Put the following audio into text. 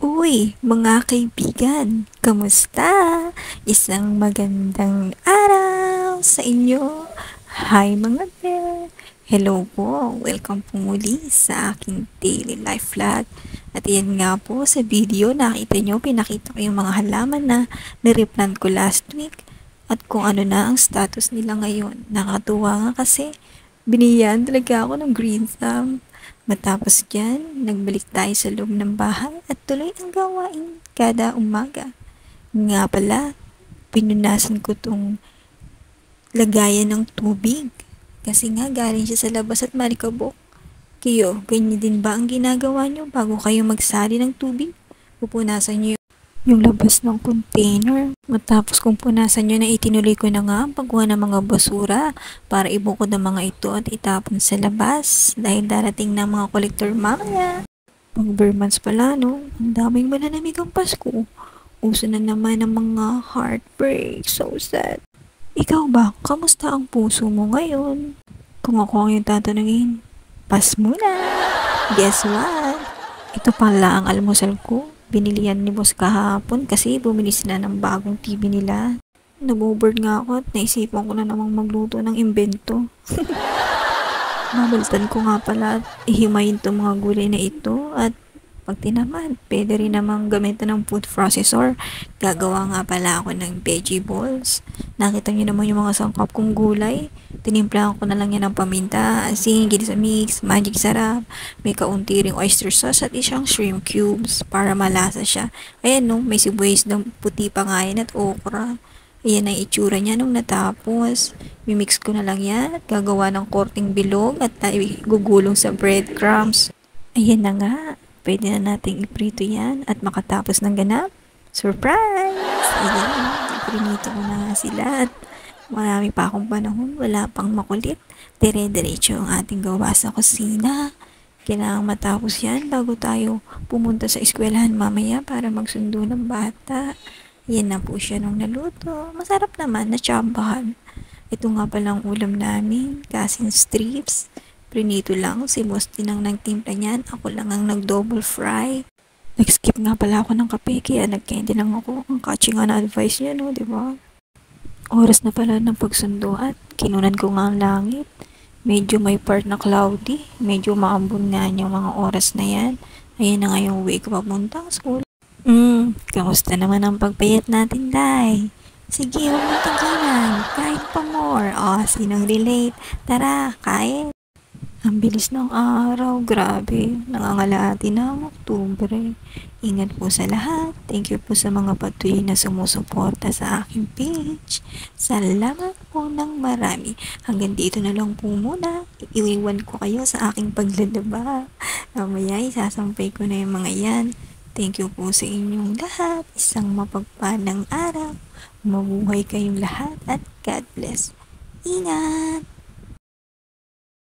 Uy, mga kaibigan, kamusta? Isang magandang araw sa inyo. Hi mga bear! Hello po, welcome po muli sa aking daily life vlog. At yan nga po sa video, nakita nyo, pinakita ko yung mga halaman na nireplant ko last week. At kung ano na ang status nila ngayon. Nakatuwa nga kasi biniyan talaga ako ng green thumb. Matapos dyan, nagbalik tayo sa loob ng bahay at tuloy ang gawain kada umaga. Nga pala, pinunasan ko tong lagayan ng tubig. Kasi nga galing siya sa labas at malikabok. Kayo, ganyan din ba ang ginagawa nyo bago kayo magsali ng tubig? Pupunasan nyo yung labas ng container. Matapos kung punasan nyo na itinuloy ko na nga ang pagkuha ng mga basura para ibukod ang mga ito at itapon sa labas dahil darating na mga kolektor mamaya. Pag Burmans pala, no? Ang daming malamig ang Pasko. Uso na naman ang mga heartbreak. So sad. Ikaw ba? Kamusta ang puso mo ngayon? Kung ako ang yung tatanungin, pas muna. Guess what? Ito pala ang almusal ko. Binili yan ni boss kahapon kasi bumili sila ng bagong TV nila. Naboboard nga ako at naisipan ko na namang magluto ng imbento. Mabaltan ko nga pala at ihimayin itong mga gulay na ito at pag tinamad, pwede rin namang gamitan ng food processor. Gagawa nga pala ako ng veggie balls. Nakita niyo naman yung mga sangkap kong gulay. Tinimplahan ko na lang yan ng paminta, asin, ginisa mix, magic sarap. May kaunti ring oyster sauce at isang shrimp cubes para malasa siya. Ayan no, may sibuyas ng puti pa nga yan at okra. Ayan ang itsura niya nung natapos. Mimix ko na lang yan at gagawa ng korting bilog at gugulong sa breadcrumbs. Ayan na nga. Pwede na nating iprito yan at makatapos ng ganap. Surprise! Ayan, iprinito ko na nga sila at marami pa akong panahon, wala pang makulit. Dire-diretso ang ating gawa sa kusina. Kailangan matapos yan bago tayo pumunta sa eskwelahan mamaya para magsundo ng bata. Yan na po siya nung naluto. Masarap naman, natsambahan. Ito nga palang ulam namin, kasing strips. Prinito lang, si boss din ang nagtimpla niyan. Ako lang ang nag-double fry. Nag-skip nga pala ako ng kape, kaya nag-candy lang ako. Ang catchy nga na advice niya, no, diba? Oras na pala ng pagsundo at kinunan ko nga ang langit. Medyo may part na cloudy. Medyo maambon nga yung mga oras na yan. Ayan na nga yung way ko papuntang school. Kamusta naman ang pagpayat natin, Day? Sige, huwag mong tanggalan. Kain pa more. Sinong relate? Tara, kain. Ang bilis ng araw, grabe. Nangangalati na ang Oktubre. Ingat po sa lahat. Thank you po sa mga patuloy na sumusuporta sa aking page. Salamat po ng marami. Hanggang dito na lang po muna. Iiwan ko kayo sa aking paglalaba. Mamaya isasampay ko na yung mga yan. Thank you po sa inyong lahat. Isang mapagpalang araw. Mabuhay kayong lahat at God bless. Ingat!